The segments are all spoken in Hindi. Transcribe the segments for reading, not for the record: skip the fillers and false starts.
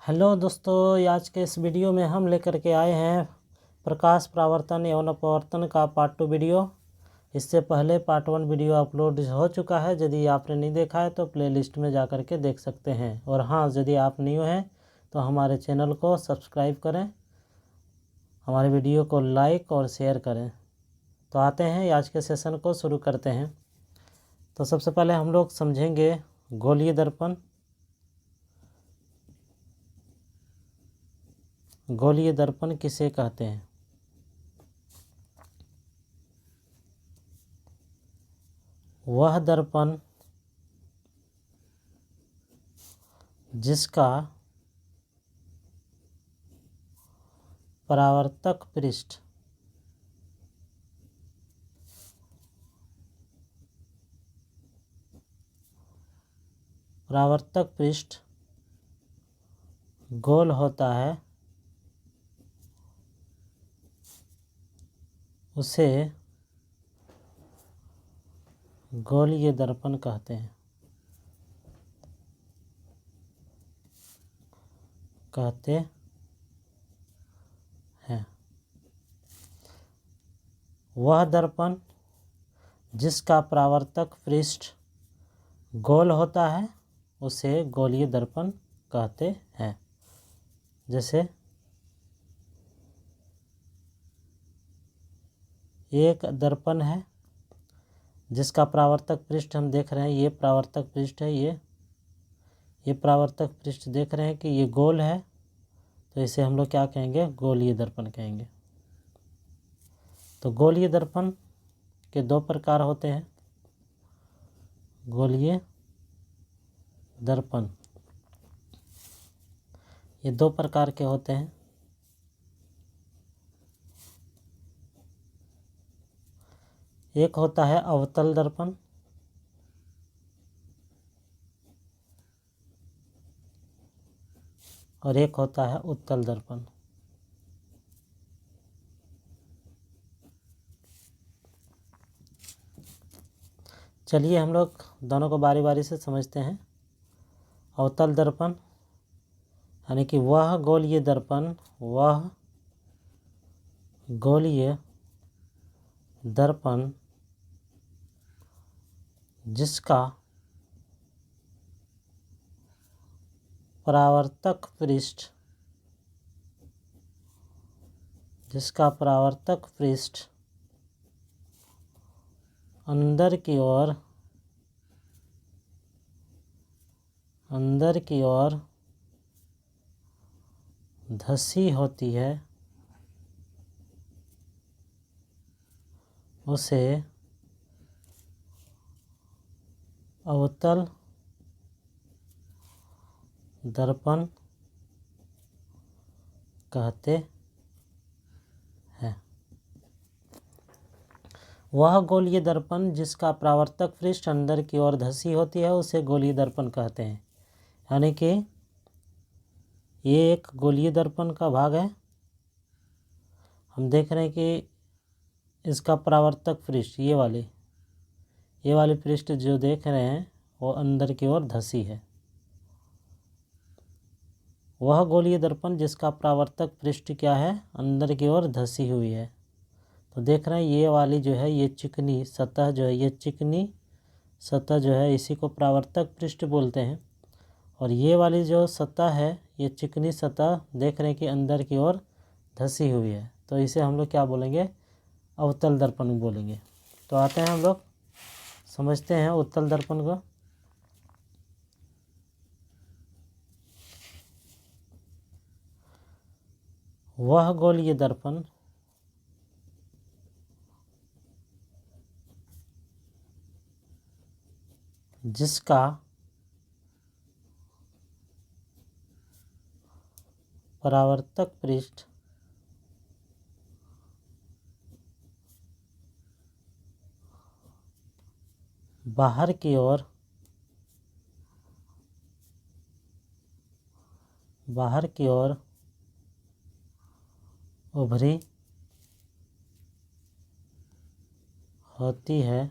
हेलो दोस्तों, आज के इस वीडियो में हम लेकर के आए हैं प्रकाश परावर्तन एवं अपवर्तन का पार्ट 2 वीडियो। इससे पहले पार्ट 1 वीडियो अपलोड हो चुका है। यदि आपने नहीं देखा है तो प्लेलिस्ट में जा कर के देख सकते हैं। और हाँ, यदि आप न्यू हैं तो हमारे चैनल को सब्सक्राइब करें, हमारे वीडियो को लाइक और शेयर करें। तो आते हैं आज के सेशन को शुरू करते हैं। तो सबसे पहले हम लोग समझेंगे गोलीय दर्पण। गोलीय दर्पण किसे कहते हैं? वह दर्पण जिसका परावर्तक पृष्ठ गोल होता है उसे गोलीय दर्पण कहते हैं। वह दर्पण जिसका परावर्तक पृष्ठ गोल होता है उसे गोलीय दर्पण कहते हैं। जैसे एक दर्पण है जिसका परावर्तक पृष्ठ हम देख रहे हैं, ये परावर्तक पृष्ठ है, ये परावर्तक पृष्ठ देख रहे हैं कि ये गोल है, तो इसे हम लोग क्या कहेंगे? गोलीय दर्पण कहेंगे। तो गोलीय दर्पण के दो प्रकार होते हैं। गोलीय दर्पण ये दो प्रकार के होते हैं। एक होता है अवतल दर्पण और एक होता है उत्तल दर्पण। चलिए हम लोग दोनों को बारी बारी से समझते हैं। अवतल दर्पण यानी कि वह गोलीय दर्पण जिसका परावर्तक पृष्ठ अंदर की ओर धसी होती है उसे अवतल दर्पण कहते हैं। वह गोलीय दर्पण जिसका परावर्तक पृष्ठ अंदर की ओर धसी होती है उसे गोलीय दर्पण कहते हैं। यानी कि ये एक गोलीय दर्पण का भाग है। हम देख रहे हैं कि इसका परावर्तक पृष्ठ ये वाली पृष्ठ जो देख रहे हैं वो अंदर की ओर धसी है। वह गोलीय दर्पण जिसका परावर्तक पृष्ठ क्या है? अंदर की ओर धसी हुई है। तो देख रहे हैं ये वाली जो है, ये चिकनी सतह जो है, ये चिकनी सतह जो है इसी को परावर्तक पृष्ठ बोलते हैं। और ये वाली जो सतह है, ये चिकनी सतह देख रहे हैं कि अंदर की ओर धसी हुई है, तो इसे हम लोग क्या बोलेंगे? अवतल दर्पण बोलेंगे। तो आते हैं हम लोग समझते हैं उत्तल दर्पण को। वह गोलीय दर्पण जिसका परावर्तक पृष्ठ बाहर की ओर उभरी होती है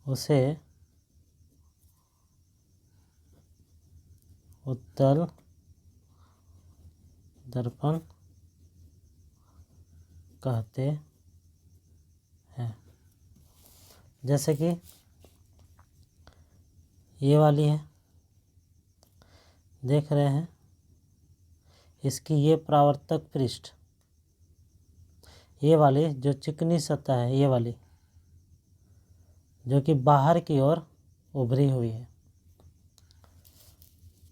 उसे उत्तल दर्पण कहते हैं। जैसे कि ये वाली है, देख रहे हैं, इसकी ये परावर्तक पृष्ठ, ये वाली जो चिकनी सतह है, ये वाली जो कि बाहर की ओर उभरी हुई है,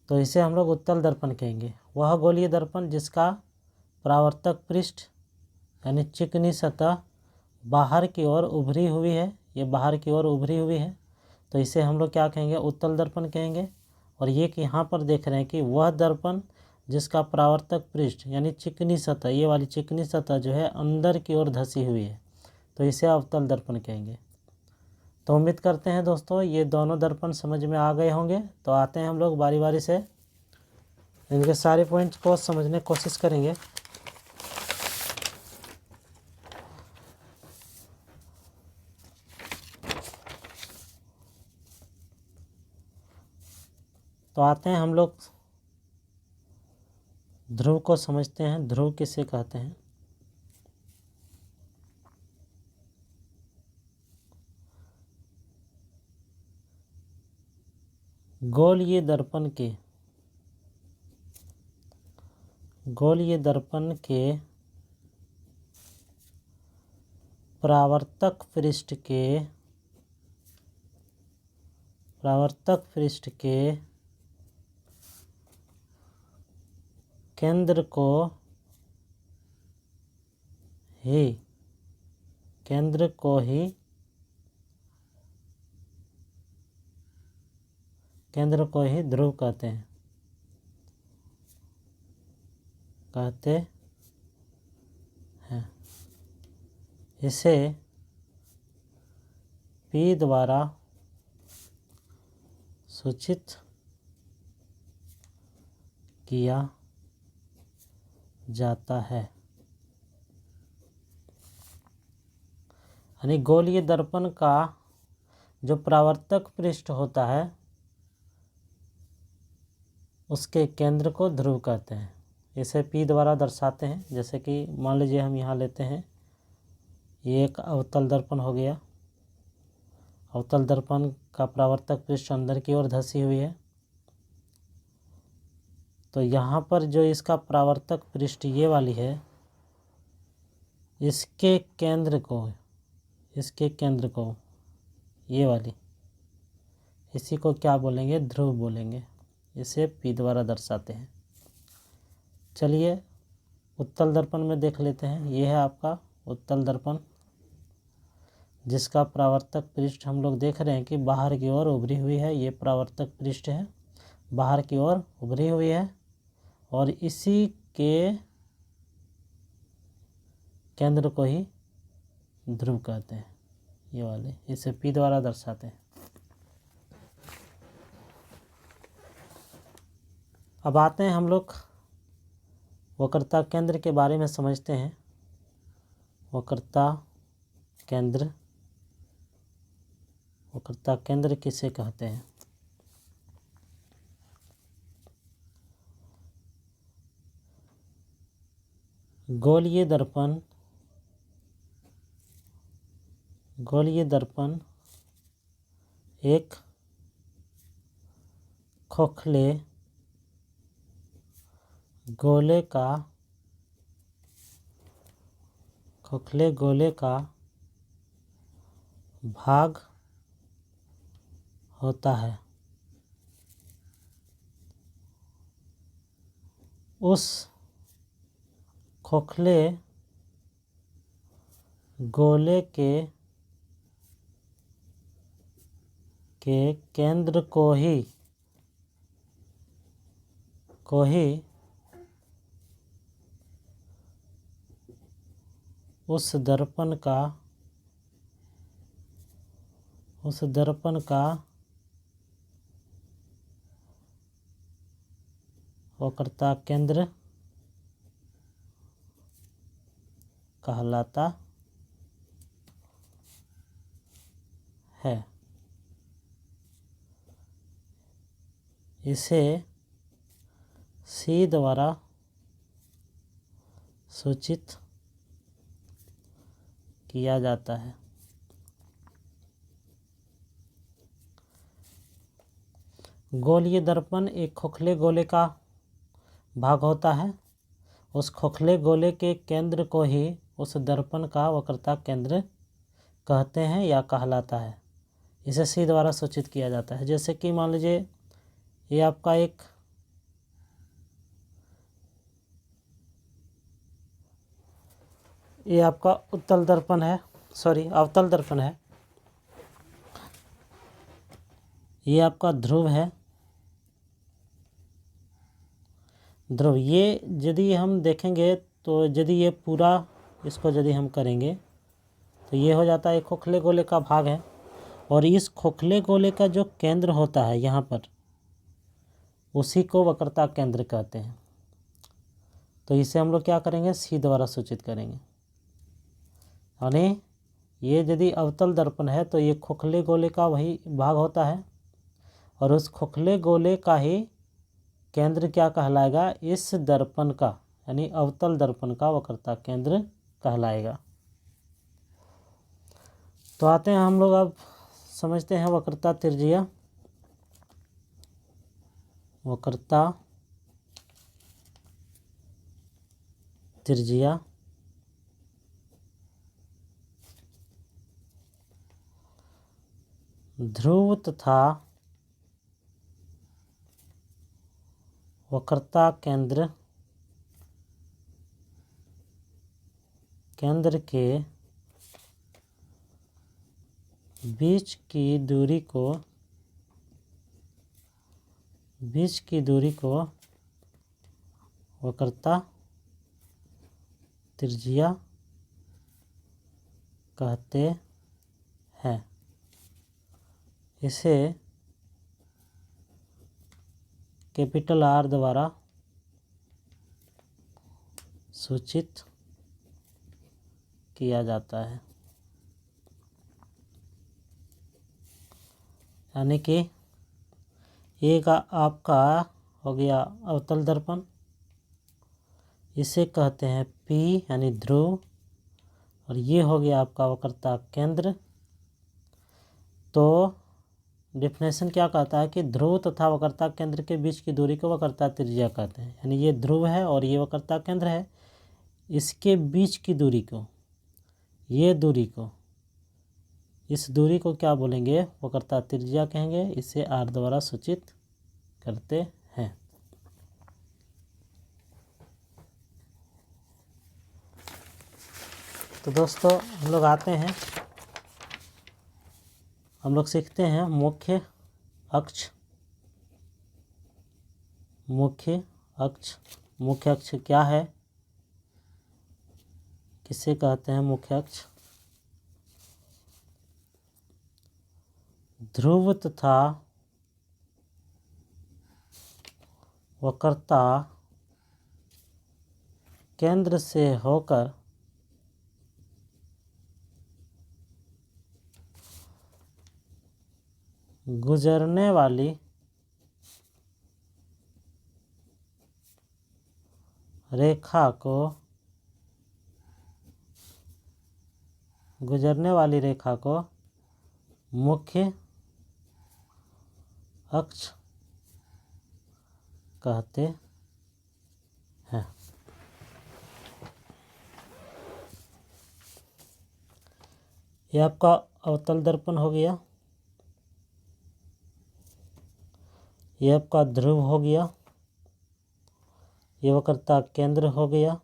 तो इसे हम लोग उत्तल दर्पण कहेंगे। वह गोलीय दर्पण जिसका परावर्तक पृष्ठ यानी चिकनी सतह बाहर की ओर उभरी हुई है, ये बाहर की ओर उभरी हुई है, तो इसे हम लोग क्या कहेंगे? उत्तल दर्पण कहेंगे। और ये कि यहाँ पर देख रहे हैं कि वह दर्पण जिसका परावर्तक पृष्ठ यानी चिकनी सतह, ये वाली चिकनी सतह जो है अंदर की ओर धसी हुई है, तो इसे अवतल दर्पण कहेंगे। तो उम्मीद करते हैं दोस्तों ये दोनों दर्पण समझ में आ गए होंगे। तो आते हैं हम लोग बारी बारी से इनके सारे पॉइंट्स को समझने की कोशिश करेंगे। तो आते हैं हम लोग ध्रुव को समझते हैं। ध्रुव किसे कहते हैं? गोलीय दर्पण के परावर्तक पृष्ठ के केंद्र को ही ध्रुव कहते हैं। इसे P द्वारा सूचित किया जाता है। यानी गोलीय दर्पण का जो परावर्तक पृष्ठ होता है उसके केंद्र को ध्रुव कहते हैं। इसे P द्वारा दर्शाते हैं। जैसे कि मान लीजिए हम यहाँ लेते हैं, ये एक अवतल दर्पण हो गया। अवतल दर्पण का परावर्तक पृष्ठ अंदर की ओर धसी हुई है, तो यहाँ पर जो इसका परावर्तक पृष्ठ ये वाली है, इसके केंद्र को ये वाली, इसी को क्या बोलेंगे? ध्रुव बोलेंगे। इसे P द्वारा दर्शाते हैं। चलिए उत्तल दर्पण में देख लेते हैं। ये है आपका उत्तल दर्पण जिसका परावर्तक पृष्ठ हम लोग देख रहे हैं कि बाहर की ओर उभरी हुई है। ये परावर्तक पृष्ठ है, बाहर की ओर उभरी हुई है, और इसी के केंद्र को ही ध्रुव कहते हैं। ये वाले, इसे P द्वारा दर्शाते हैं। अब आते हैं हम लोग वक्रता केंद्र के बारे में समझते हैं। वक्रता केंद्र किसे कहते हैं? गोलीय दर्पण एक खोखले गोले का भाग होता है। उस खोखले गोले के केंद्र को ही उस दर्पण का वक्रता केंद्र कहलाता है। इसे सी द्वारा सूचित किया जाता है। गोलीय दर्पण एक खोखले गोले का भाग होता है। उस खोखले गोले के केंद्र को ही उस दर्पण का वक्रता केंद्र कहते हैं या कहलाता है। इसे सी द्वारा सूचित किया जाता है। जैसे कि मान लीजिए ये आपका ये आपका उत्तल दर्पण है, अवतल दर्पण है। ये आपका ध्रुव है, ध्रुव। ये यदि हम देखेंगे तो यदि ये पूरा इसको यदि हम करेंगे तो ये हो जाता है एक खोखले गोले का भाग है। और इस खोखले गोले का जो केंद्र होता है यहाँ पर, उसी को वक्रता केंद्र कहते हैं। तो इसे हम लोग क्या करेंगे, सी द्वारा सूचित करेंगे। यानी ये यदि अवतल दर्पण है तो ये खोखले गोले का वही भाग होता है और उस खोखले गोले का ही केंद्र क्या कहलाएगा, इस दर्पण का, यानी अवतल दर्पण का वक्रता केंद्र कहलाएगा। तो आते हैं हम लोग अब समझते हैं वक्रता त्रिज्या। वक्रता त्रिज्या ध्रुव तथा वक्रता केंद्र के बीच की दूरी को वक्रता त्रिज्या कहते हैं। इसे कैपिटल आर द्वारा सूचित किया जाता है। यानी कि एक आपका हो गया अवतल दर्पण, इसे कहते हैं पी यानी ध्रुव, और ये हो गया आपका वक्रता केंद्र। तो डिफिनेशन क्या कहता है कि ध्रुव तथा वक्रता केंद्र के बीच की दूरी को वक्रता त्रिज्या कहते हैं। यानी ये ध्रुव है और ये वक्रता केंद्र है, इसके बीच की दूरी को, इस दूरी को क्या बोलेंगे, वक्रता त्रिज्या कहेंगे। इसे आर द्वारा सूचित करते हैं। तो दोस्तों हम लोग आते हैं, हम लोग सीखते हैं मुख्य अक्ष। मुख्य अक्ष क्या है, किसे कहते हैं मुख्य अक्ष? ध्रुव तथा वक्रता केंद्र से होकर गुजरने वाली रेखा को मुख्य अक्ष कहते हैं। यह आपका अवतल दर्पण हो गया, यह आपका ध्रुव हो गया, ये वक्रता केंद्र हो गया।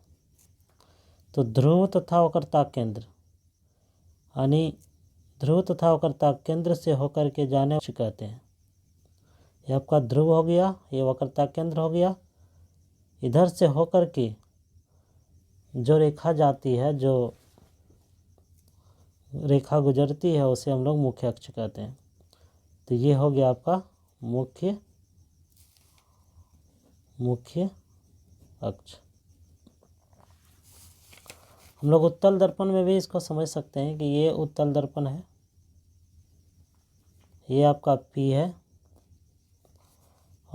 तो ध्रुव तथा वक्रता केंद्र, यानी ध्रुव तथा वक्रता केंद्र से होकर के जाने कहते हैं। ये आपका ध्रुव हो गया, ये वक्रता केंद्र हो गया। इधर से होकर के जो रेखा जाती है, जो रेखा गुजरती है, उसे हम लोग मुख्य अक्ष कहते हैं। तो ये हो गया आपका मुख्य अक्ष। हम लोग उत्तल दर्पण में भी इसको समझ सकते हैं कि ये उत्तल दर्पण है, ये आपका P है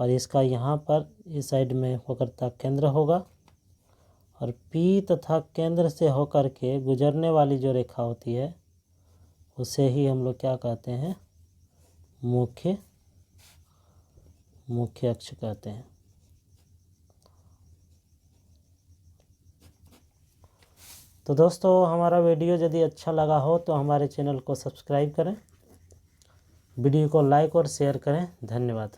और इसका यहाँ पर इस साइड में वक्रता केंद्र होगा। और P तथा केंद्र से होकर के गुजरने वाली जो रेखा होती है उसे ही हम लोग क्या कहते हैं, मुख्य अक्ष कहते हैं। तो दोस्तों, हमारा वीडियो यदि अच्छा लगा हो तो हमारे चैनल को सब्सक्राइब करें, वीडियो को लाइक और शेयर करें। धन्यवाद।